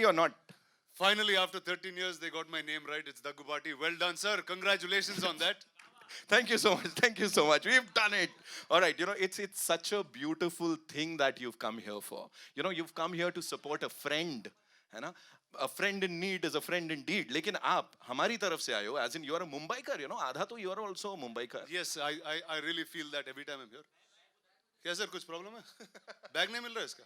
finally or not? Finally, after 13 years, they got my name right. It's Daggubati. Well done, sir. Congratulations on that. Thank you so much. Thank you so much. We've done it. All right. It's such a beautiful thing that you've come here for. You've come here to support a friend. है ना? A friend in need is a friend indeed. लेकिन आप हमारी तरफ से आए हो, as in you are a Mumbaikar, आधा तो you are also a Mumbaikar. Yes, I really feel that every time I'm here. क्या सर कुछ प्रॉब्लम है? बैग नहीं मिल रहा है इसका?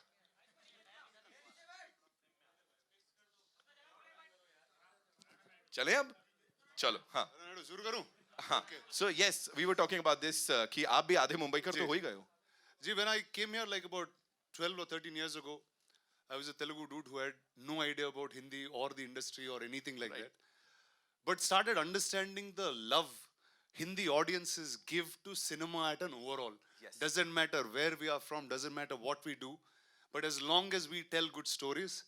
चले अब? चलो हाँ. शुरू करूं? हाँ. So yes, we were talking about this कि आप भी आधे मुंबईकर तो हो ही गए हो. जी, when I came here like about 12 or 13 years ago, I was a Telugu dude who had no idea about Hindi or the industry or anything like that. But started understanding the love Hindi audiences give to cinema at an overall. Yes. Doesn't matter where we are from, doesn't matter what we do, but as long as we tell good stories,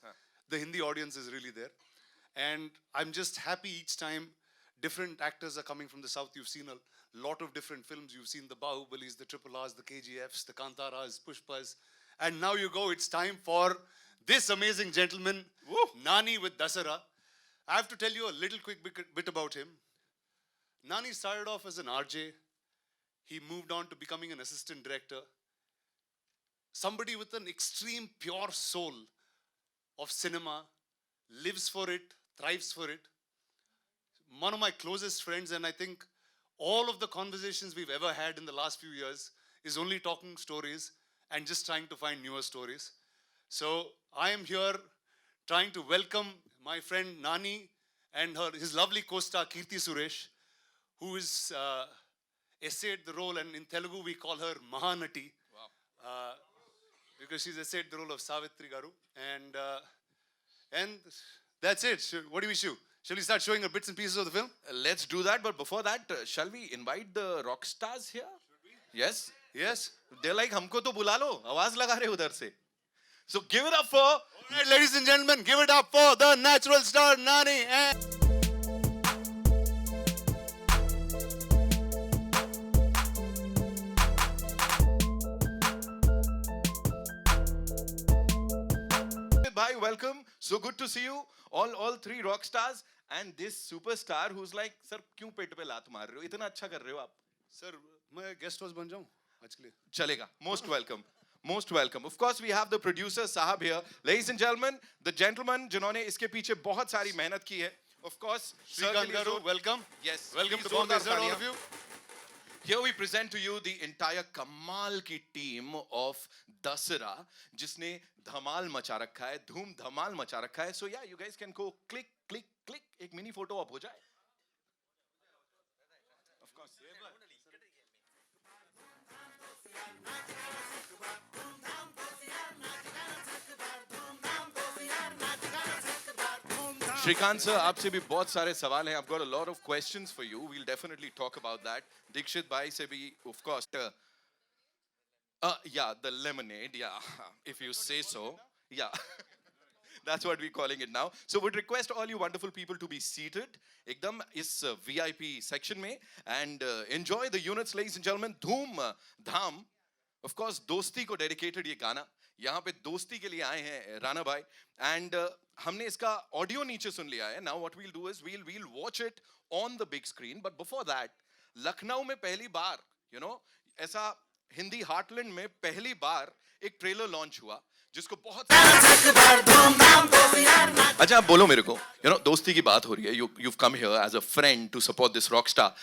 the Hindi audience is really there. And I'm just happy each time different actors are coming from the south. You've seen a lot of different films. You've seen the Bahubalis, the Triple Rs, the KGFs, the Kantaras, Pushpas. And now you go, it's time for this amazing gentleman, Nani with Dasara. I have to tell you a little quick bit about him. Nani started off as an RJ. He moved on to becoming an assistant director. Somebody with an extreme pure soul of cinema, lives for it, thrives for it. One of my closest friends, and I think all of the conversations we've ever had in the last few years is only talking stories and just trying to find newer stories. So I am here trying to welcome my friend Nani and his lovely co-star Kirti Suresh, who is essayed the role, and in Telugu we call her Mahanati. Wow. Because she's essayed the role of Savitri Garu. And that's it. What do we show? Shall we start showing her bits and pieces of the film? Let's do that, but before that, shall we invite the rock stars here? Yes? Yes. They're like, हमको तो बुला लो, आवाज लगा रहे उधर से. So give it up for... All right, ladies and gentlemen, give it up for the natural star, Nani. Bhai, welcome. So good to see you. All three rock stars and this superstar who's like, sir, क्यों पेट पे लात मार रहे हो? इतना अच्छा कर रहे हो आप. Sir, मैं guest host बन जाऊं आज के लिए? चलेगा. Most welcome. Most welcome. Of course, we have the producer Sahab here. Ladies and gentlemen, the gentleman जिन्होंने इसके पीछे बहुत सारी मेहनत की है. Of course, Srikanth Garu, welcome. Yes. Welcome to Please Bombay, sir, all of you. Here we present to you the entire कमाल की team of Dasara, जिसने धमाल मचा रखा है, धूम धमाल मचा रखा है. So yeah, you guys can go click, click, click. एक mini photo up हो जाए. Of course. Shrikant sir, आपसे भी बहुत सारे सवाल हैं. I've got a lot of questions for you. We'll definitely talk about that. Dikshit bhai से भी, of course. Yeah, the lemonade. Yeah, if you say so. Yeah. That's what we're calling it now. So would request all you wonderful people to be seated एकदम इस VIP section में and enjoy the units, ladies and gentlemen. धूम धाम. Of course, दोस्ती को dedicated ये गाना. यहाँ पे दोस्ती के लिए आए हैं राणा भाई and हमने इसका ऑडियो नीचे सुन लिया है. Now what we'll do is we'll watch it on the big screen. But before that, Lucknow में पहली बार, ऐसा हिंदी हार्टलैंड में पहली बार एक ट्रेलर लॉन्च हुआ जिसको बहुत अच्छा आप बोलो मेरे को दोस्ती की बात हो रही है. You've come here as a friend to support this rock star.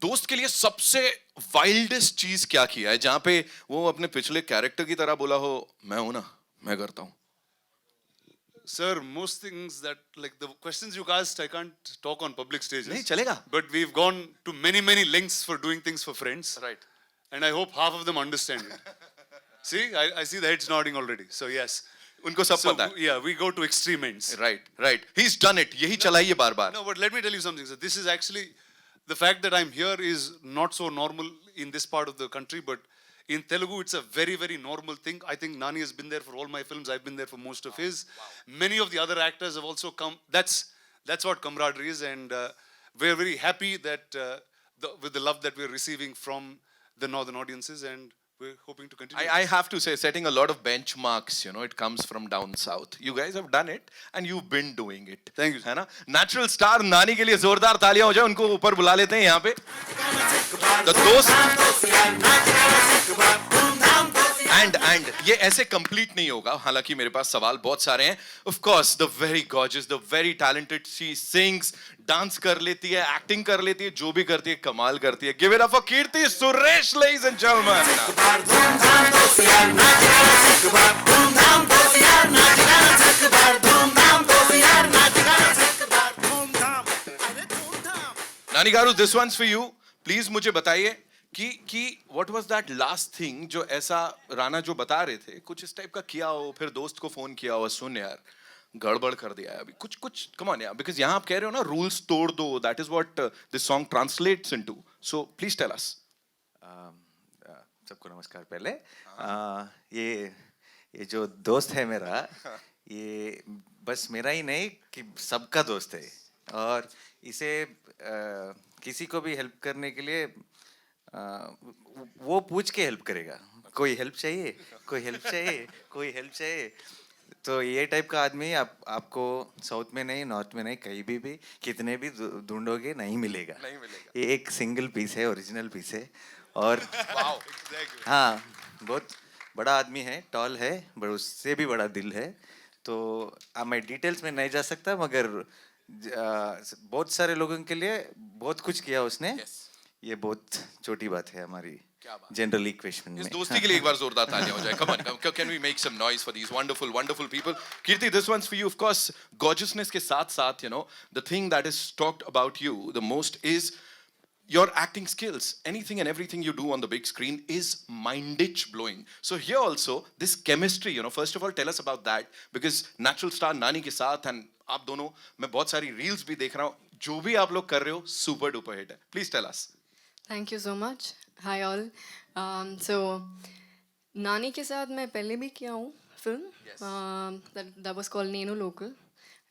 दोस्त के लिए सबसे वाइल्डेस्ट चीज क्या किया है जहां पे वो अपने पिछले कैरेक्टर की तरह बोला हो मैं हूं ना मैं करता हूं. Sir, most things that, like the questions you asked, I can't talk on public stages. नहीं चलेगा. But we've gone to many lengths for doing things for friends. Right. And I hope half of them understand it. See, I see the heads nodding already. So yes. उनको सब पता है. Yeah, we go to extreme ends. Right. He's done it. यही चलाइए बार-बार. No, but let me tell you something, sir. This is actually, the fact that I'm here is not so normal in this part of the country, but in Telugu, it's a very normal thing. I think Nani has been there for all my films. I've been there for most of his. Wow. Many of the other actors have also come. That's what camaraderie is, and we're very happy that with the love that we're receiving from the northern audiences, and we're hoping to continue. I have to say, setting a lot of benchmarks, you know, it comes from down south. You guys have done it and you've been doing it. Thank you. है ना? Natural star नानी के लिए जोरदार तालियां हो जाए, उनको ऊपर बुला लेते हैं यहाँ पे. The and ये ऐसे कंप्लीट नहीं होगा, हालांकि मेरे पास सवाल बहुत सारे हैं. Of course, the very gorgeous, the very talented, she sings, dance कर लेती है, एक्टिंग कर लेती है, जो भी करती है कमाल करती है. Give it up for Kirti Suresh, ladies and gentlemen. नानी गारू, this one's for you. Please मुझे बताइए कि what was that last thing जो ऐसा राणा जो बता रहे थे, कुछ इस टाइप का किया हो, फिर दोस्त को फोन किया हो, सुन यार गड़बड़ कर दिया है अभी, कुछ come on यार, because यहाँ आप कह रहे हो ना रूल्स तोड़ दो, that is what this song translates into. So please tell us. सबको नमस्कार. पहले ये जो दोस्त है मेरा, ये बस मेरा ही नहीं कि सबका दोस्त है, और इसे किसी को भी हेल्प करने के लिए वो पूछ के हेल्प करेगा. कोई हेल्प चाहिए, कोई हेल्प चाहिए, कोई हेल्प चाहिए. तो ये टाइप का आदमी आपको साउथ में नहीं, नॉर्थ में नहीं, कहीं भी कितने भी ढूंढोगे नहीं मिलेगा. ये एक सिंगल पीस है, ओरिजिनल पीस है. और हाँ, बहुत बड़ा आदमी है, टॉल है, पर उससे भी बड़ा दिल है. तो मैं डिटेल्स में नहीं जा सकता, मगर बहुत सारे लोगों के लिए बहुत कुछ किया उसने. ये बहुत छोटी बात है हमारी जनरल इक्वेशन में. इस दोस्ती के लिए एक बार जोरदार तालियां हो जाए. Come on, can we make some noise for these wonderful, wonderful people? Kirti, this one's for you. Of course, gorgeousness के साथ, you know, the thing that is talked about you the most is your acting skills. Anything and everything you do on the big screen is mind-itch blowing. So here also, this chemistry, you know, first of all, tell us about that, because natural star नानी के साथ and आप दोनों, मैं बहुत सारी reels भी देख रहा हूँ, जो भी आप लोग कर रहे हो, super duper hit है. Please tell us. Thank you so much. Hi all. So नानी के साथ मैं पहले भी किया हूँ film. Yes. That was called Nenu Local.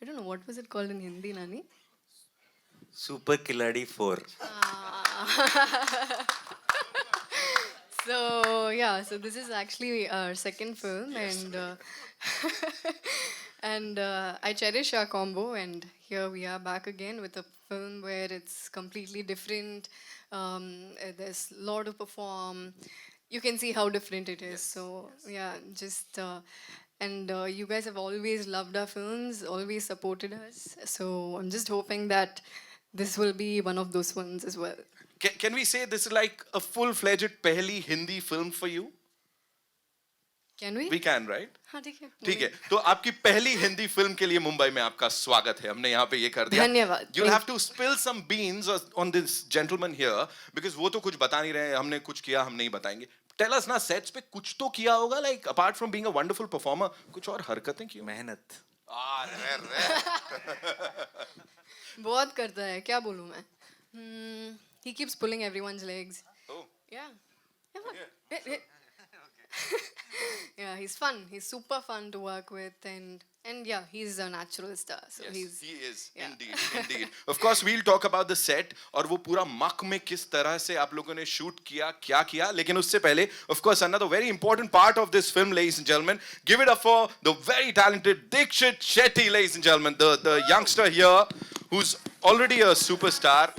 I don't know what was it called in Hindi, Nani. Super खिलाड़ी 4. So yeah, so this is actually our second film, yes. And I cherish our combo, and here we are back again with a film where it's completely different. There's a lot to perform. You can see how different it is. Yes, so yeah, just and you guys have always loved our films, always supported us. So I'm just hoping that this will be one of those ones as well. Can we say this is like a full-fledged पहली Hindi film for you? Can we? We can, right? हाँ ठीक है. ठीक है. तो आपकी पहली Hindi film के लिए मुंबई में आपका स्वागत है. हमने यहाँ पे ये कर दिया. धन्यवाद. You'll have to spill some beans on this gentleman here, because वो तो कुछ बता नहीं रहे. हमने कुछ किया, हम नहीं बताएंगे. Tell us ना, sets पे कुछ तो किया होगा, like apart from being a wonderful performer, कुछ और हरकतें की? मेहनत. बहुत करता है, क्या बोलूँ मैं? He keeps pulling everyone's legs. Oh. Yeah. Yeah, he's fun. He's super fun to work with, and yeah, he's a natural star. So Yes, he is. yeah. Indeed. Of course, we'll talk about the set और वो पूरा मक में किस तरह से आप लोगों ने शूट किया, क्या किया. लेकिन उससे पहले, of course, another very important part of this film, ladies and gentlemen, give it up for the very talented Dikshit Shetty, ladies and gentlemen, the youngster here who's already a superstar.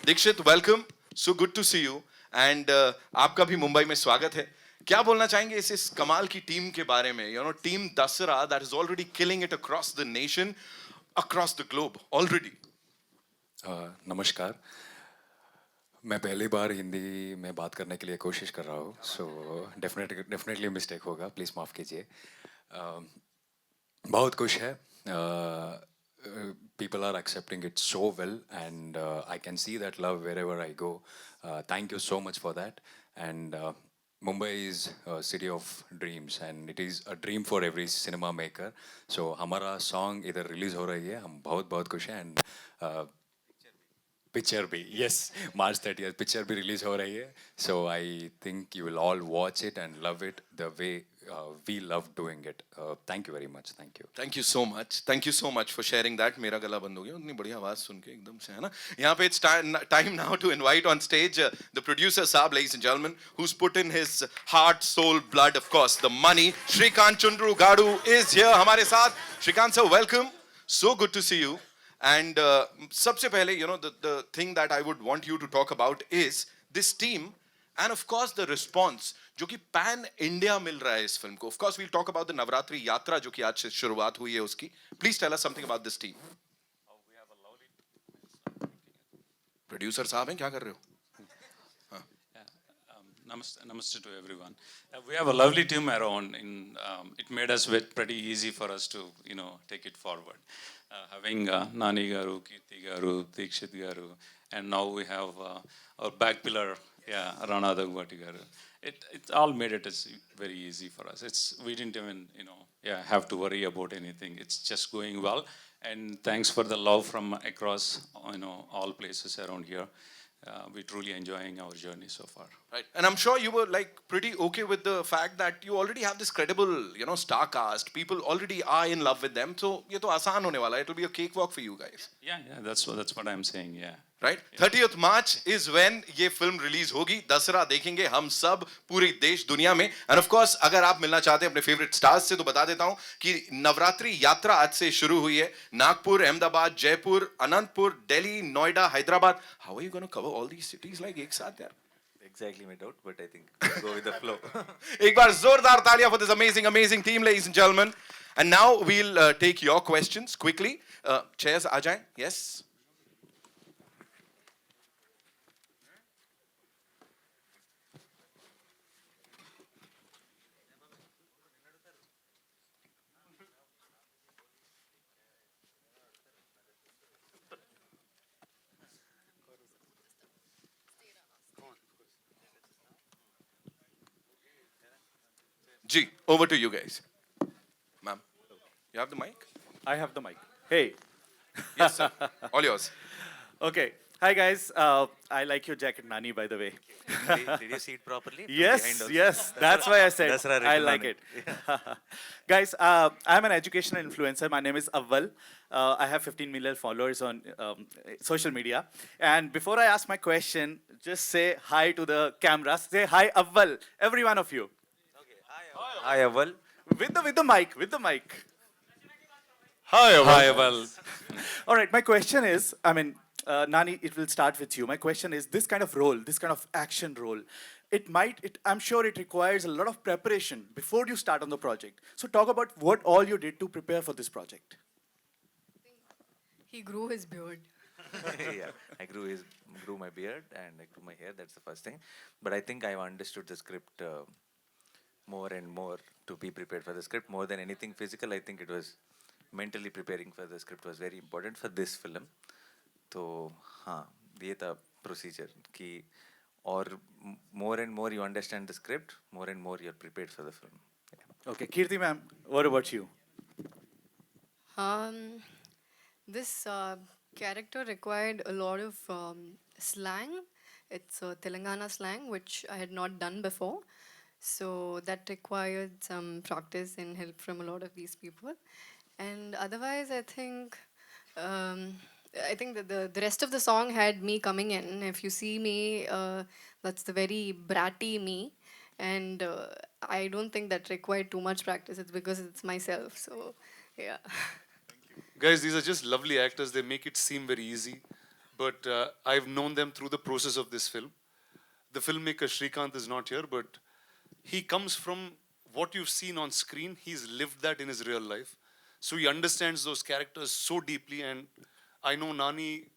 Dikshit, welcome. So good to see you. And आपका भी मुंबई में स्वागत है. क्या बोलना चाहेंगे इस कमाल की टीम के बारे में? You know, team Dasara that is already killing it across the nation, across the globe already. नमस्कार. मैं पहली बार हिंदी में बात करने के लिए कोशिश कर रहा हूँ, so definitely मिस्टेक होगा, प्लीज़ माफ़ कीजिए. बहुत खुश है. People are accepting it so well, and I can see that love wherever I go. Thank you so much for that. And Mumbai is a city of dreams, and it is a dream for every cinema maker. So हमारा song इधर release हो रही है, हम बहुत खुश हैं. And picture भी, yes, March 30th picture भी release हो रही है. So I think you will all watch it and love it the way we love doing it. Thank you very much. Thank you. Thank you so much. Thank you so much for sharing that. मेरा गला बंद हो गया उतनी बढ़िया आवाज सुन के एकदम से है ना. यहाँ पे it's time now to invite on stage the producer Saab, ladies and gentlemen, who's put in his heart, soul, blood, of course, the money. Shrikant Chundru Gadu is here हमारे साथ. Shrikant sir, welcome. So good to see you. And सबसे पहले, you know, the thing that I would want you to talk about is this team and of course the response जो कि pan India मिल रहा है इस film को. Of course we'll talk about the Navratri यात्रा जो कि आज से शुरुआत हुई है उसकी. Please tell us something about this team. Producer साहब हैं, क्या कर रहे हो? Namaste to everyone. We have a lovely team around. It made us pretty easy for us to, take it forward. Having Nani Garu, Kirti Garu, Dikshit Garu, and now we have our back pillar, Rana Dagwati Garu. It all made it very easy for us. We didn't even, have to worry about anything. It's just going well. And thanks for the love from across, all places around here. We're truly enjoying our journey so far. Right. And I'm sure you were like pretty okay with the fact that you already have this credible, star cast. People already are in love with them. So ये तो आसान होने वाला है. It'll be a cakewalk for you guys. Yeah, that's what I'm saying. Yeah. Right? 30th March is when ये film release होगी. दसरा देखेंगे हम सब पूरे देश दुनिया में. And of course अगर आप मिलना चाहते हैं अपने फेवरेट स्टार्स से तो बता देता हूं कि नवरात्रि यात्रा आज से शुरू हुई है. Nagpur, Ahmedabad, Jaipur, Anantapur, Delhi, Noida, Hyderabad. How are you going to cover all these cities like एक साथ यार? Exactly my doubt, but I think we'll go with the flow. एक बार जोरदार तालियां for this amazing team, ladies and gentlemen. And now we'll take your questions quickly. Chairs आ जाएं. Yes. G, over to you guys. Ma'am, you have the mic? I have the mic. Hey. Yes, sir. All yours. Okay. Hi, guys. I like your jacket, Nani, by the way. Did you see it properly? From Yes, behind also? yes. That's why I said Dasra I written like on it. Guys, I'm an educational influencer. My name is Avval. I have 15 million followers on social media. And before I ask my question, just say hi to the cameras. Say hi, Avval. Every one of you. Hi, Aval. With the mic. With the mic. Hi, well. All right, my question is, Nani, it will start with you. My question is, this kind of role, this kind of action role, I'm sure it requires a lot of preparation before you start on the project. So talk about what all you did to prepare for this project. He grew his beard. Yeah, I grew my beard and I grew my hair. That's the first thing. But I think I've understood the script more and more to be prepared for the script. More than anything physical, I think it was mentally preparing for the script was very important for this film. तो हाँ, ये था procedure कि और more and more you understand the script, more and more you're prepared for the film. Yeah. Okay, Kirti ma'am, what about you? This character required a lot of slang. It's Telangana slang, which I had not done before. So that required some practice and help from a lot of these people. And otherwise, I think that the rest of the song had me coming in. If you see me, that's the very bratty me. And I don't think that required too much practice. It's because it's myself. So, yeah. Guys, these are just lovely actors. They make it seem very easy. But I've known them through the process of this film. The filmmaker Shrikant is not here, but he comes from what you've seen on screen. He's lived that in his real life. So he understands those characters so deeply. And I know Nani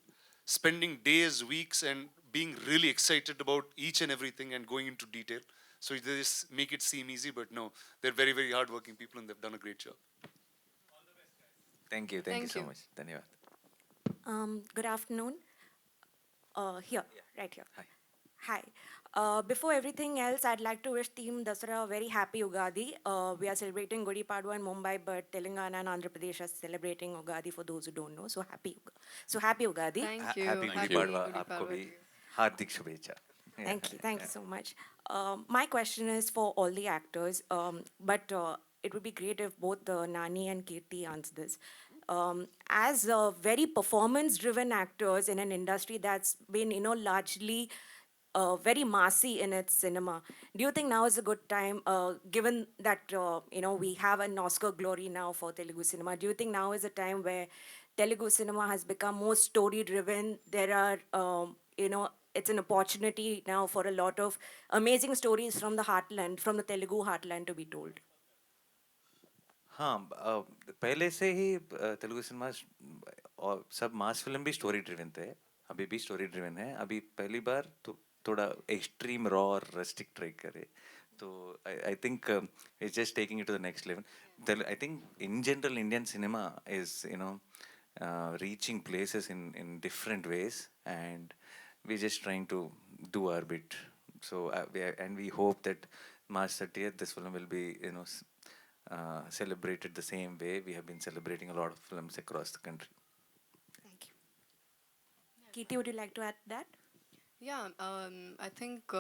spending days, weeks, and being really excited about each and everything and going into detail. So they just make it seem easy, but no, they're very, very hardworking people and they've done a great job. Thank you Thank so you. much. Dhanyavad. Good afternoon. Here, right here. Hi. Hi. Before everything else, I'd like to wish Team Dasara a very happy Ugadi. We are celebrating Gudi Padwa in Mumbai, but Telangana and Andhra Pradesh are celebrating Ugadi for those who don't know. So happy Ugadi. Thank you. Happy Gudi Padwa. आपको भी हार्दिक शुभेच्छा. Thank you so much. My question is for all the actors, but it would be great if both Nani and Kirti answer this. As very performance-driven actors in an industry that's been, largely very massy in its cinema, do you think now is a good time, given that, we have an Oscar glory now for Telugu cinema, do you think now is a time where Telugu cinema has become more story-driven? There are, it's an opportunity now for a lot of amazing stories from the heartland, from the Telugu heartland to be told. हाँ पहले से ही Telugu cinema और सब मास film भी story driven थे, अभी भी story driven है. अभी पहली बार तो थोड़ा एक्सट्रीम रॉ और रस्टिक ट्राई करे, तो I think it's just taking it to the next level. I think in general Indian cinema is reaching places in different ways, and we're just trying to do our bit. So and we hope that March 30th this film will be celebrated the same way we have been celebrating a lot of films across the country. Thank you. Kirti, would you like to add that? Yeah, I think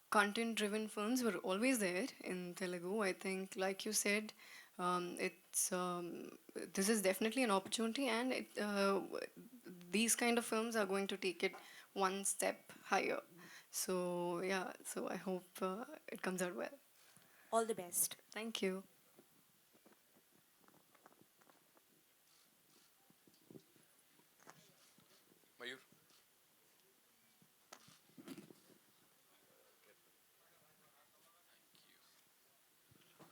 content-driven films were always there in Telugu. I think, like you said, this is definitely an opportunity, and these kind of films are going to take it one step higher. So yeah, so I hope it comes out well. All the best. Thank you. Mayur.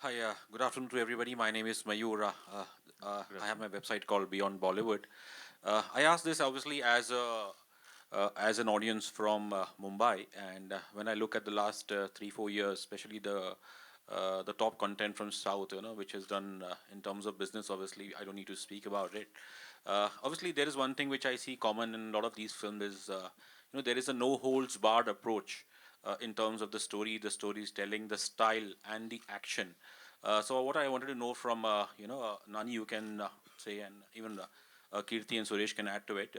Hi, good afternoon to everybody. My name is Mayur. I have my website called Beyond Bollywood. I asked this obviously as an audience from Mumbai, and when I look at the last 3-4 years, especially the top content from South, which is done in terms of business. Obviously, I don't need to speak about it. Obviously, there is one thing which I see common in a lot of these films is, there is a no holds barred approach in terms of the story, the storytelling, the style, and the action. So what I wanted to know from Nani, you can say, and even Kirti and Suresh can add to it.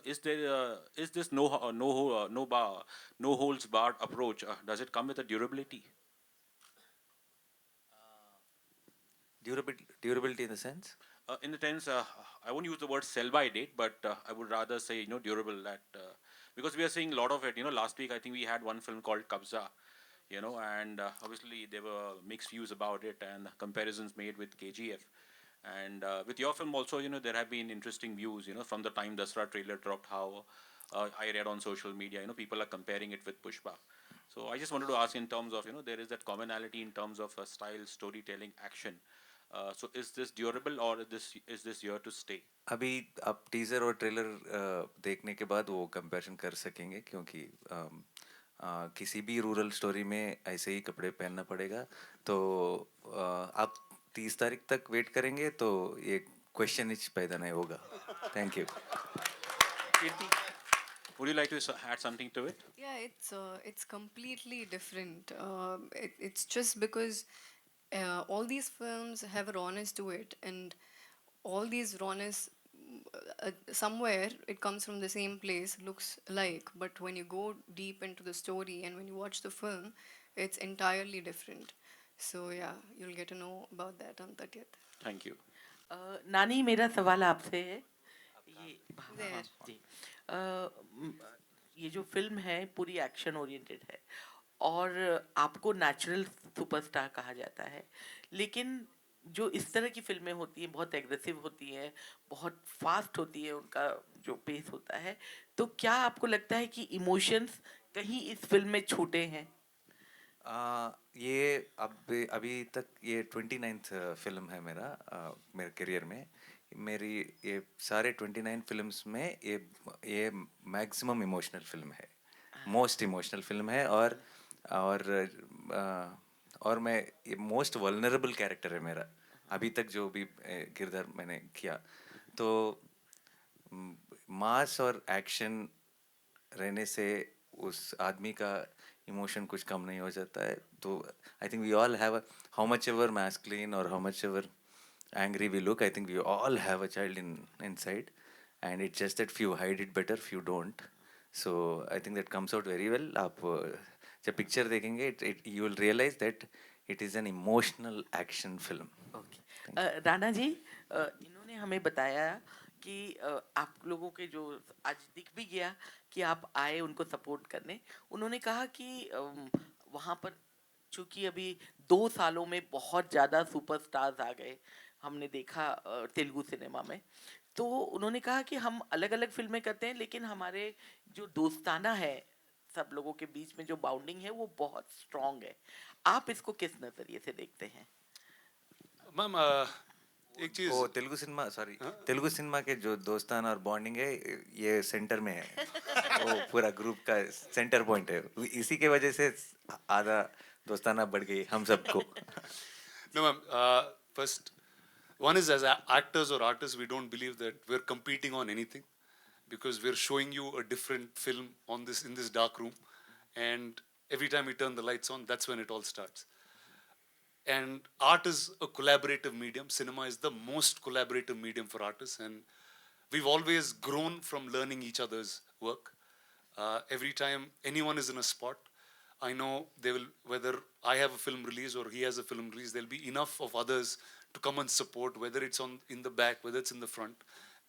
Is this no holds barred approach? Does it come with a durability? Durability in the sense? In the sense, I won't use the word sell by date, but I would rather say durable. That because we are seeing a lot of it. Last week I think we had one film called Kabza, and obviously there were mixed views about it and comparisons made with KGF. And with your film also, there have been interesting views, from the time Dasra trailer dropped, how I read on social media, people are comparing it with Pushpa. So I just wanted to ask in terms of, there is that commonality in terms of style, storytelling, action. So is this durable or is this here to stay? अभी आप teaser और trailer देखने के बाद वो comparison कर सकेंगे, क्योंकि किसी भी रूरल स्टोरी में ऐसे ही कपड़े पहनना पड़ेगा. तो आप 30 तारीख तक वेट करेंगे तो ये क्वेश्चन ही पैदा नहीं होगा. Thank you. Kirti, would you like to add something to it? Yeah, it's completely different. It's just because all these films have a rawness to it, and all these rawness, somewhere it comes from the same place, looks alike, but when you go deep into the story and when you watch the film, it's entirely different. So yeah, you'll get to know about that on 30th. Thank you. नानी, मेरा सवाल आपसे है. ये There. जी, ये जो film है पूरी एक्शन ओरिएंटेड है और आपको नेचुरल सुपरस्टार कहा जाता है, लेकिन जो इस तरह की फिल्में होती हैं बहुत एग्रेसिव होती हैं, बहुत फास्ट होती है, उनका जो पेस होता है, तो क्या आपको लगता है कि इमोशंस कहीं इस फिल्म में छूटे हैं? ये अभी तक ये 29th फिल्म है मेरा मेरे करियर में. मेरी ये सारे 29 फिल्म्स में ये मैक्सिमम इमोशनल फिल्म है, मोस्ट इमोशनल फिल्म है. और मैं ये मोस्ट वल्नरेबल कैरेक्टर है मेरा अभी तक जो भी किरदार मैंने किया. तो मास और एक्शन रहने से उस आदमी का इमोशन कुछ कम नहीं हो जाता है. तो I think we all have how much ever masculine और how much ever angry we look, I think we all have a child inside, and it's just that few hide it better, few don't. So I think that comes out very well. आप जब picture देखेंगे, you will realize that it is an emotional action film. Okay Rana ji, इन्होंने हमें बताया कि आप लोगों के जो आज दिख भी गया कि आप आए उनको सपोर्ट करने। उन्होंने कहा कि वहाँ पर चूंकि अभी 2 सालों में बहुत ज़्यादा सुपरस्टार्स आ गए, हमने देखा तेलुगु सिनेमा में। तो उन्होंने कहा कि हम अलग अलग फिल्में करते हैं, लेकिन हमारे जो दोस्ताना है सब लोगों के बीच में जो बाउंडिंग है वो बहुत स्ट्रांग है। आप इसको किस नज़रिए से देखते हैं? मैम एक चीज, वो Telugu cinema, sorry, Telugu cinema के जो दोस्ताना और बॉन्डिंग है, ये सेंटर में है। वो पूरा ग्रुप का सेंटर पॉइंट है। इसी के वजह से आधा दोस्ताना बढ़ गई हम सबको। no ma'am, first one is, as actors or artists, we don't believe that we're competing on anything, because we're showing you a different film on this, in this dark room, and every time we turn the lights on, that's when it all starts. And art is a collaborative medium. Cinema is the most collaborative medium for artists, and we've always grown from learning each other's work. Every time anyone is in a spot, I know they will, whether I have a film release or he has a film release, there'll be enough of others to come and support, whether it's on in the back, whether it's in the front.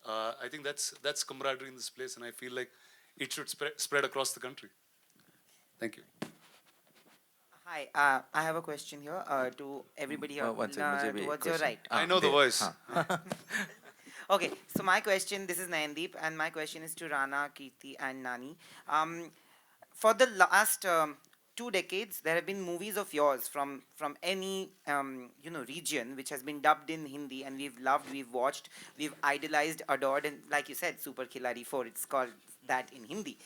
I think that's camaraderie in this place, and I feel like it should spread across the country. Thank you. Hi, I have a question here to everybody here. one second, मुझे भी Towards your question. right. I know the voice. Okay, so my question, this is Nayandeep, and my question is to Rana, Kirti, and Nani. For the last 2 decades, there have been movies of yours from any region which has been dubbed in Hindi, and we've loved, we've watched, we've idolized, adored, and like you said, Super Khiladi 4, it's called that in Hindi.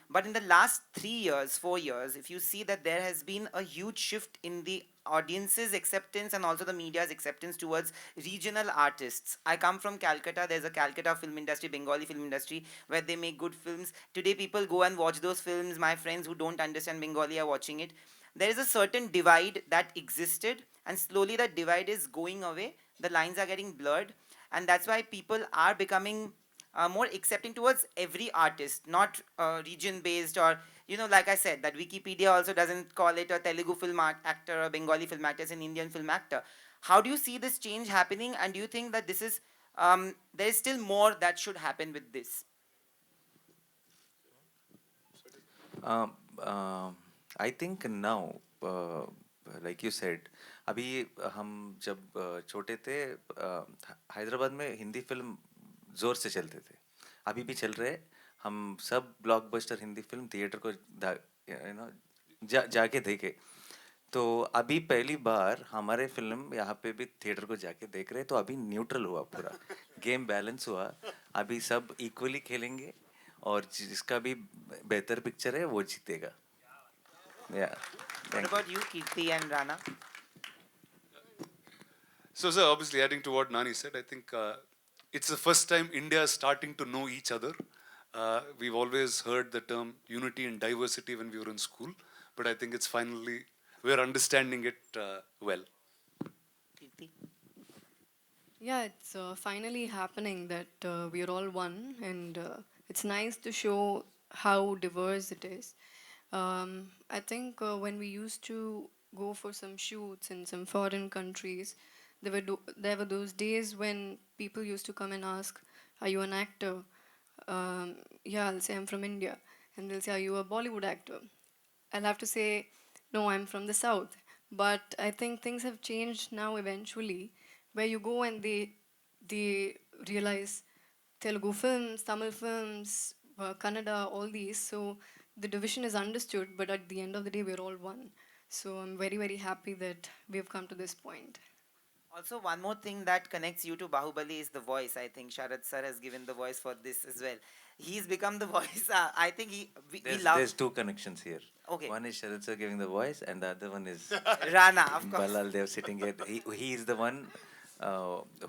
But in the last 3 years, 4 years, if you see that there has been a huge shift in the audience's acceptance and also the media's acceptance towards regional artists. I come from Calcutta. There's a Calcutta film industry, Bengali film industry, where they make good films. Today people go and watch those films. My friends who don't understand Bengali are watching it. There is a certain divide that existed, and slowly that divide is going away. The lines are getting blurred, and that's why people are becoming more accepting towards every artist, not region based, or like I said, that Wikipedia also doesn't call it a Telugu film actor or Bengali film actor, it's an Indian film actor. How do you see this change happening, and do you think that this is there is still more that should happen with this? I think now, like you said, अभी हम जब छोटे थे, हैदराबाद में Hindi film जोर से चलते थे, अभी भी चल रहे। हम सब ब्लॉकबस्टर हिंदी फिल्म थिएटर को जाके देखे। तो अभी पहली बार हमारे फिल्म यहाँ पे भी थिएटर को जाके देख रहे, तो अभी न्यूट्रल हुआ, पूरा गेम बैलेंस हुआ। अभी सब इक्वली खेलेंगे, और जिसका भी बेहतर पिक्चर है वो जीतेगा। Yeah. What about you, Kirti and Rana? So, sir, obviously adding to what Nani said, I think it's the first time India is starting to know each other. We've always heard the term unity and diversity when we were in school, but I think it's finally, we're understanding it well. Kirti? Yeah, it's finally happening that we are all one, and it's nice to show how diverse it is. I think when we used to go for some shoots in some foreign countries, there were those days when people used to come and ask, "Are you an actor?" Yeah, I'll say I'm from India, and they'll say, "Are you a Bollywood actor?" I'll have to say, "No, I'm from the South." But I think things have changed now eventually, where you go and they realize Telugu films, Tamil films, Kannada, all these. So the division is understood, but at the end of the day, we're all one. So I'm very, very happy that we've come to this point. Also, one more thing that connects you to Bahubali is the voice. I think Sharad sir has given the voice for this as well. He's become the voice. I think we love. There's two connections here. Okay. One is Sharad sir giving the voice, and the other one is Rana, of course. Balal Dev sitting here. He is the one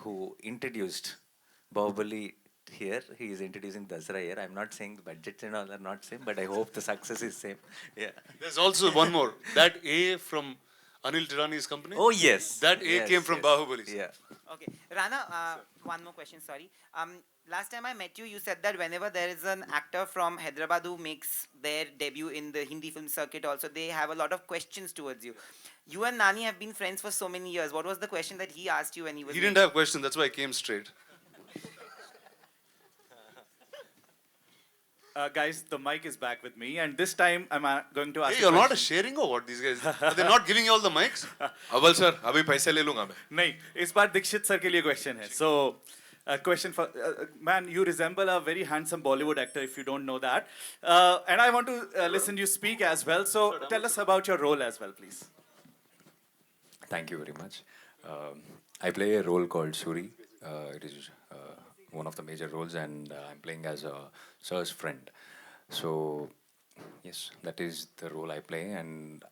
who introduced Bahubali here. He is introducing Dasra here. I'm not saying the budgets and all are not same, but I hope the success is same. Yeah. There's also one more. That A from Anil Tirani's company. Oh yes. That A Yes, came from yes. Bahubali. Yeah. Okay, Rana, one more question, sorry. Last time I met you, you said that whenever there is an actor from Hyderabad who makes their debut in the Hindi film circuit, also they have a lot of questions towards you. You and Nani have been friends for so many years. What was the question that he asked you when he was? He didn't have questions, that's why I came straight. Guys, the mic is back with me, and this time I'm going to ask. Hey, a you're not question. sharing or what? These guys, are they not giving you all the mics? अव्वल sir अभी पैसे ले लूंगा मैं. नहीं, इस बार Dixit sir के लिए क्वेश्चन है. So, a question for man, you resemble a very handsome Bollywood actor. If you don't know that, and I want to listen you speak as well. So, tell us about your role as well, please. Thank you very much. I play a role called Suri. It is one of the major roles, and I'm playing as a sir's friend. So, yes, that is the role I play, and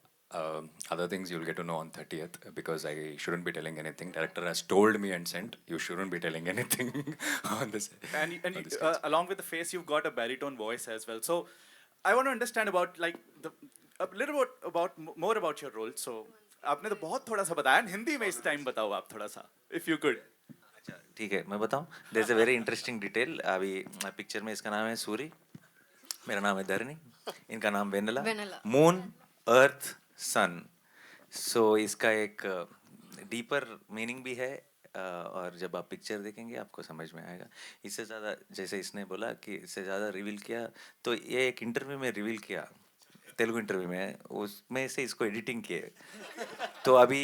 other things you'll get to know on 30th because I shouldn't be telling anything. Director has told me and sent, you shouldn't be telling anything on this. And on the stage. along with the face, you've got a baritone voice as well. So, I want to understand about like a little bit about more about your role. So, आपने तो बहुत थोड़ा सा बताया. हिंदी में इस time बताओ आप थोड़ा सा, if you could. अच्छा ठीक है, मैं बताऊं. There is a very interesting detail. अभी पिक्चर में इसका नाम है सूरी, मेरा नाम है धरनी, इनका नाम वेनेला. Vanilla. मून, अर्थ, सन. सो इसका एक डीपर मीनिंग भी है, और जब आप पिक्चर देखेंगे आपको समझ में आएगा. इससे ज़्यादा, जैसे इसने बोला कि इससे ज़्यादा रिवील किया, तो ये एक इंटरव्यू में रिवील किया, तेलुगु इंटरव्यू में, उसमें से इसको एडिटिंग किए. तो अभी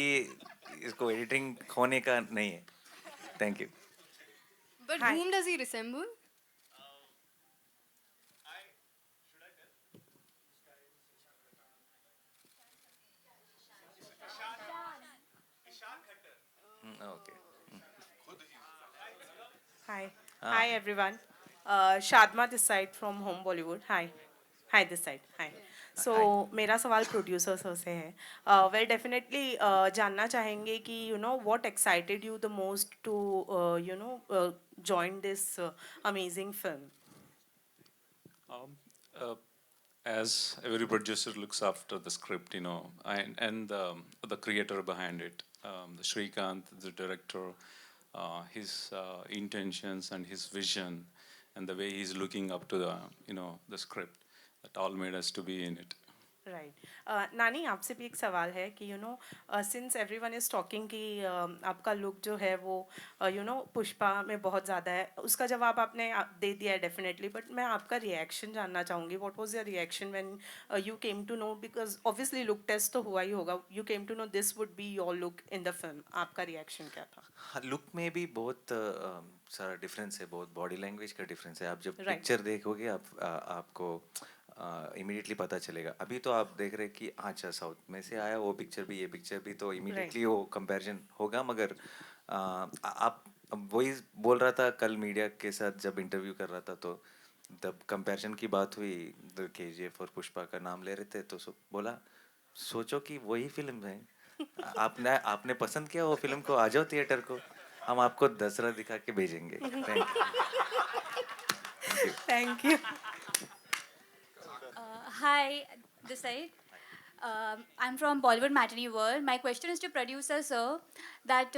इसको एडिटिंग होने का नहीं है. Thank you. But Hi. whom does he resemble? Okay. Hi. Hi, everyone. Shadma this side from Home Bollywood. Hi. Hi, this side. Hi. So, मेरा सवाल प्रोड्यूसर सर से है. Well, definitely जानना चाहेंगे कि what excited you the most to join this amazing film. As every producer looks after the script, and the creator behind it, the Srikanth, the director, his intentions and his vision, and the way he's looking up to the script, that all made us to be in it. Right. नानी आपसे भी एक सवाल है कि since everyone is talking कि आपका look जो है वो पुष्पा में बहुत ज़्यादा है, उसका जवाब आपने दे दिया है definitely, but मैं आपका reaction जानना चाहूँगी. What was your reaction when you came to know, because obviously look test तो हुआ ही होगा, you came to know this would be your look in the film. आपका reaction क्या था? हाँ, लुक में भी बहुत सारा डिफरेंस है, बहुत बॉडी लैंग्वेज का डिफरेंस है. आप जब Right. पिक्चर देखोगे आपको इमीडिएटली पता चलेगा. अभी तो आप देख रहे कि अच्छा साउथ में से आया वो पिक्चर भी, ये पिक्चर भी, तो इमीडिएटली वो कंपैरिजन होगा. मगर आप वही बोल रहा था कल मीडिया के साथ जब इंटरव्यू कर रहा था, तो जब कंपैरिजन की बात हुई, KGF और पुष्पा का नाम ले रहे थे, तो बोला सोचो कि वही फिल्म है, आपने पसंद किया वो फिल्म को, आ जाओ थिएटर को, हम आपको दसरा दिखा के भेजेंगे. Thank you. Hi, this side. I'm from Bollywood Matinee World. My question is to producer sir that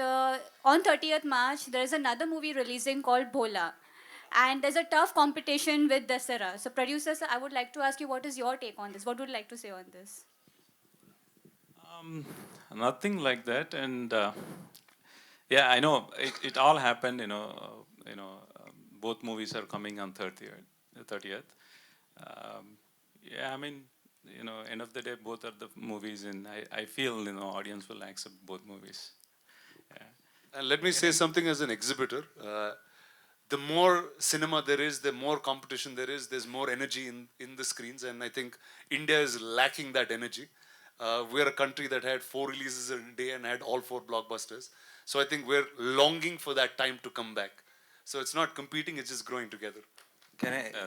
on 30th March there is another movie releasing called Bhola, and there's a tough competition with Dasara. So producer sir, I would like to ask you, what is your take on this? What would you like to say on this? Nothing like that, and yeah, I know it all happened. Both movies are coming on 30th. Yeah, I mean, end of the day, both are the movies, and I feel audience will accept both movies. Yeah. And let me say something as an exhibitor. The more cinema there is, the more competition there is, there's more energy in the screens, and I think India is lacking that energy. We're a country that had 4 releases a day and had all 4 blockbusters. So I think we're longing for that time to come back. So it's not competing, it's just growing together.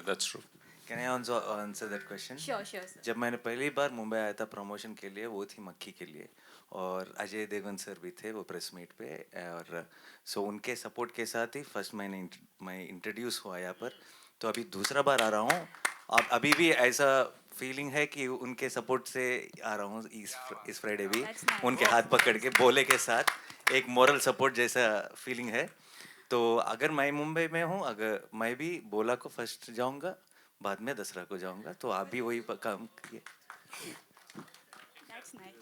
That's true. Can I also answer that question? Sure, sir. जब मैंने पहली बार मुंबई आया था promotion के लिए, वो थी मक्खी के लिए, और अजय देवगन सर भी थे वो प्रेस मीट पे, और सो उनके सपोर्ट के साथ ही फर्स्ट मैं इंट्रोड्यूस हुआ यहाँ पर. तो अभी दूसरा बार आ रहा हूँ. अभी भी ऐसा फीलिंग है कि उनके सपोर्ट से आ रहा हूँ इस फ्राइडे भी, उनके हाथ पकड़ के बोले के साथ एक मॉरल सपोर्ट जैसा फीलिंग है. तो अगर मैं मुंबई में हूँ, अगर मैं भी बोला को फर्स्ट जाऊंगा, बाद में दसरा को जाऊंगा, तो आप भी वही काम करिए. That's nice.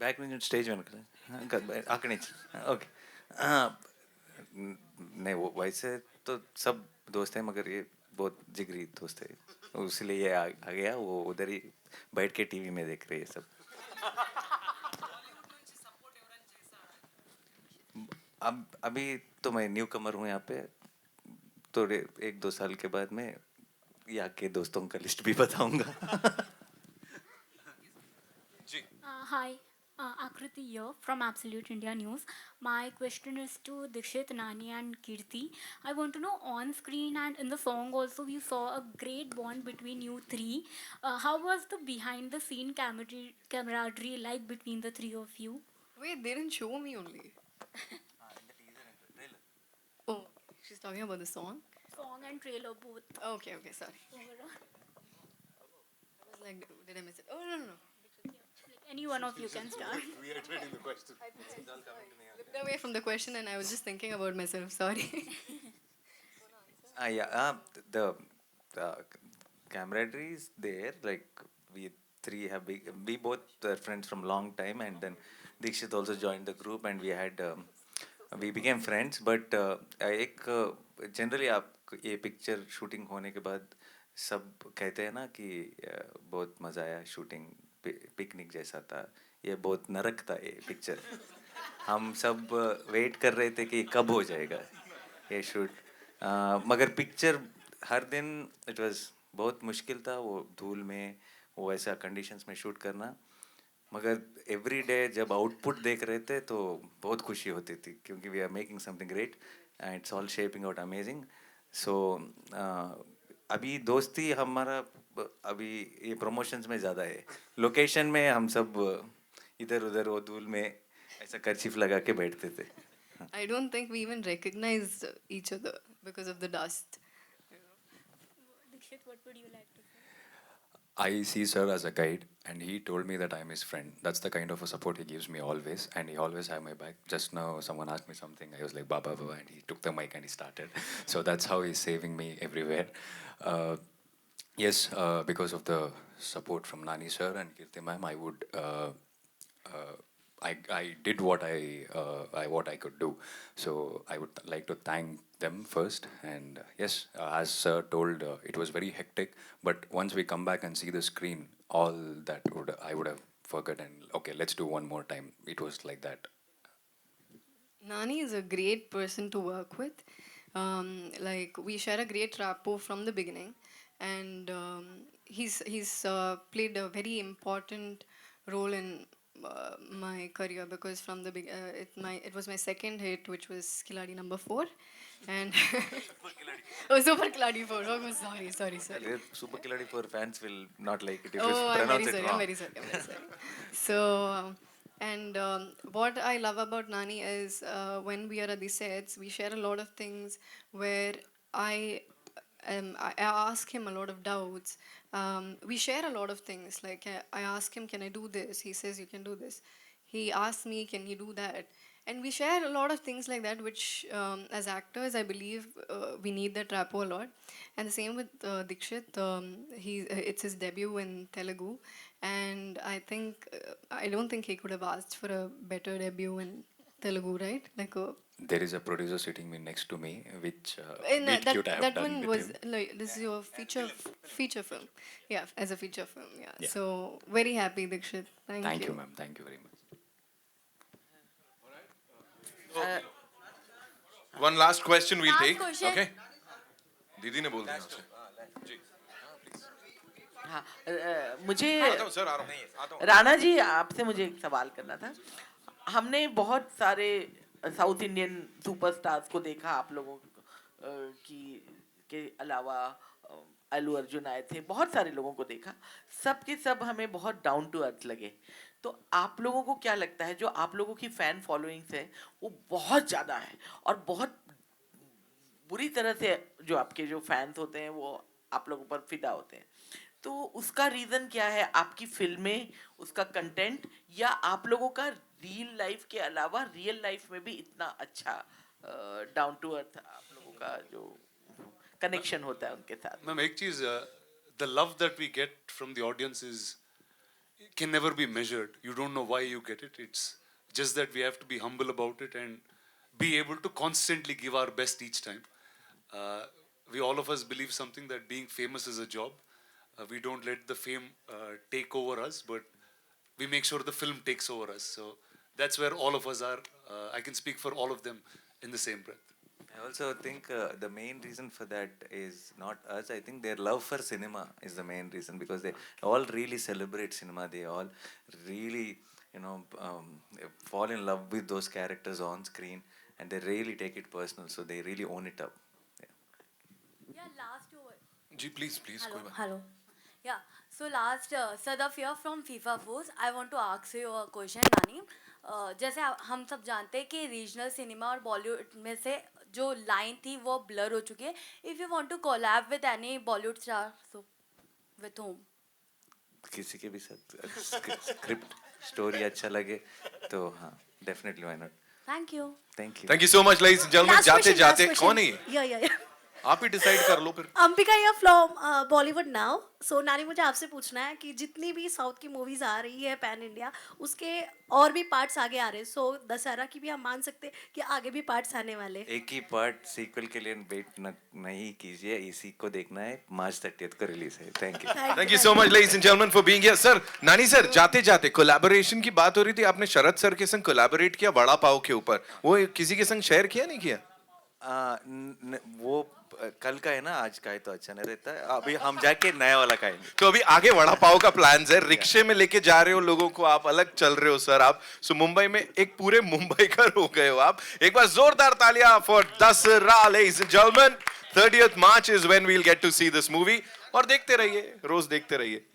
బ్యాక్ నుంచి స్టేజ్ వెనక అక్కడి నుంచి ओके. नहीं वो वैसे तो सब दोस्त हैं, मगर ये बहुत जिगरी दोस्त है, इसलिए ये आ गया. वो उधर ही बैठ के टीवी में देख रहे हैं सब. अब अभी तो मैं न्यू कमर हूँ यहाँ पे, थोड़े 1-2 साल के बाद में यहाँ के दोस्तों का लिस्ट भी बताऊंगा. Hi, Akriti here from Absolute India News. My question is to Dikshit, Nani and Kirti. I want to know, on screen and in the song also we saw a great bond between you three. How was the behind the scene camaraderie like between the three of you? Wait, they didn't show me only. Oh, she's talking about the song? Song and trailer both. Okay, okay, sorry. Overall. I was like, did I miss it? Oh, no. Any one of you can start. Reiterating the question. Looked away from the question and I was just thinking about myself, sorry. The camaraderie is there. Like we three have we both are friends from long time, and then Dikshit also joined the group, and we became friends. But एक generally आप ये picture shooting होने के बाद सब कहते हैं ना कि बहुत मजा आया, शूटिंग पिकनिक जैसा था, ये बहुत नरक था ये पिक्चर. हम सब वेट कर रहे थे कि कब हो जाएगा ये शूट. मगर पिक्चर हर दिन इट वाज बहुत मुश्किल था, वो धूल में वो ऐसा कंडीशंस में शूट करना. मगर एवरी डे जब आउटपुट देख रहे थे तो बहुत खुशी होती थी, क्योंकि we are making something great and it's all shaping out amazing. So अभी दोस्ती हमारा अभी ये प्रमोशंस में ज़्यादा है. लोकेशन में हम सब इधर उधर वो धूल में ऐसा कर्चीफ लगा के बैठते थे. I don't think we even recognized each other because of the dust. Dikshit, what would you like to say? I see sir as a guide, and he told me that I'm his friend. That's the kind of a support he gives me always, and he always have my back. Just now someone asked me something, I was like baba baba, and he took the mic and he started. So that's how he's saving me everywhere. Yes, because of the support from Nani sir and Kirti ma'am, I would I did what I could do. So I would like to thank them first. And yes, as sir told, it was very hectic. But once we come back and see the screen, all that I would have forgotten. Okay, let's do one more time. It was like that. Nani is a great person to work with. Like we share a great rapport from the beginning, and he's played a very important role in my career, because from the it was my second hit, which was Khiladi number 4, and oh, Super Khiladi 4. Oh, sorry. Super Khiladi 4 fans will not like it if Oh, you I'm pronounce very it sorry. wrong. I'm very sorry. So, and what I love about Nani is when we are at the sets, we share a lot of things where I ask him a lot of doubts. We share a lot of things. Like I ask him, can I do this? He says, you can do this. He asks me, can you do that? And we share a lot of things like that, which as actors, I believe we need that rapport a lot. And the same with Dikshit. It's his debut in Telugu. And I don't think he could have asked for a better debut in Telugu, right? Like There is a producer sitting next to me, which and bit cute I have that done one with was him. like, this is your feature film. Yeah, as a feature film. Yeah. Yeah. So very happy, Dikshit. Thank you, ma'am. Thank you very much. One last question we'll Last take. question. Okay. दीदी ने बोल दिया आपसे. हाँ मुझे आता हूँ sir, आ रहा हूँ. राणा जी आपसे मुझे एक सवाल करना था. हमने बहुत सारे साउथ इंडियन सुपरस्टार्स को देखा, आप लोगों के अलावा अल्लू अर्जुन आए थे, बहुत सारे लोगों को देखा, सब के सब हमें बहुत डाउन टू अर्थ लगे. तो आप लोगों को क्या लगता है, जो आप लोगों की फ़ैन फॉलोइंग्स है वो बहुत ज़्यादा है और बहुत बुरी तरह से जो आपके जो फैंस होते हैं वो आप लोगों पर फिदा होते हैं, तो उसका रीज़न क्या है? आपकी फिल्में, उसका कंटेंट, या आप लोगों का रियल लाइफ के अलावा रियल लाइफ में भी इतना अच्छा डाउन टू अर्थ आप लोगों का जो कनेक्शन होता है उनके साथ? मैम एक चीज, the love that we get from the audience is can never be measured. You don't know why you get it. It's just that we have to be humble about it and be able to constantly give our best each time. We all of us believe something, that being famous is a job. We don't let the fame take over us, but we make sure the film takes over us. So that's where all of us are. I can speak for all of them in the same breath. I also think the main reason for that is not us. I think their love for cinema is the main reason, because they all really celebrate cinema. They all really, fall in love with those characters on screen, and they really take it personal. So they really own it up. Yeah, last over. Ji please Hello. कोई बात Hello. Yeah. So last, Sadaf here from FIFA Force. I want to ask you a question, Nani. जैसे हम सब जानते हैं कि regional cinema और बॉलीवुड में से जो लाइन थी वो ब्लर हो चुकी है. If you want to collab with any Bollywood star, so with whom? किसी के भी साथ स्क्रिप्ट स्टोरी अच्छा लगे तो हाँ, definitely, why not. Thank you. Thank you so much ladies and gentlemen. जाते जाते कौन है ये? या आप ही डिसाइड कर लो फिर. अंबिका या फ्रॉम बॉलीवुड नाउ. सो नानी, मुझे आपसे पूछना है कि जितनी भी साउथ की मूवीज आ रही है पैन इंडिया, उसके और भी पार्ट्स आगे आ रहे हैं. सो दशहरा की भी हम मान सकते हैं कि आगे भी पार्ट्स आने वाले. एक ही पार्ट सीक्वल के लिए वेट नहीं कीजिए, इसी को देखना है. मार्च 30 को रिलीज है. Thank you. Thank you so much ladies and gentlemen for being here. Sir, नानी सर, जाते जाते कोलैबोरेशन की बात हो रही थी. आपने शरद सर के संग कोलैबोरेट किया वड़ा पाव के ऊपर. वो किसी के संग शेयर किया नहीं किया? वो कल का है ना, आज का है तो अच्छा नहीं रहता है. अभी हम जाके नया वाला खाएंगे. तो अभी आगे वड़ा पाव का प्लान है. रिक्शे में लेके जा रहे हो लोगों को, आप अलग चल रहे हो सर आप. सो मुंबई में एक पूरे मुंबईकर हो गए हो आप. एक बार जोरदार तालियां for Dussehra ladies and gentlemen. 30th March is when we'll get to see this movie. और देखते रहिए, रोज देखते रहिए.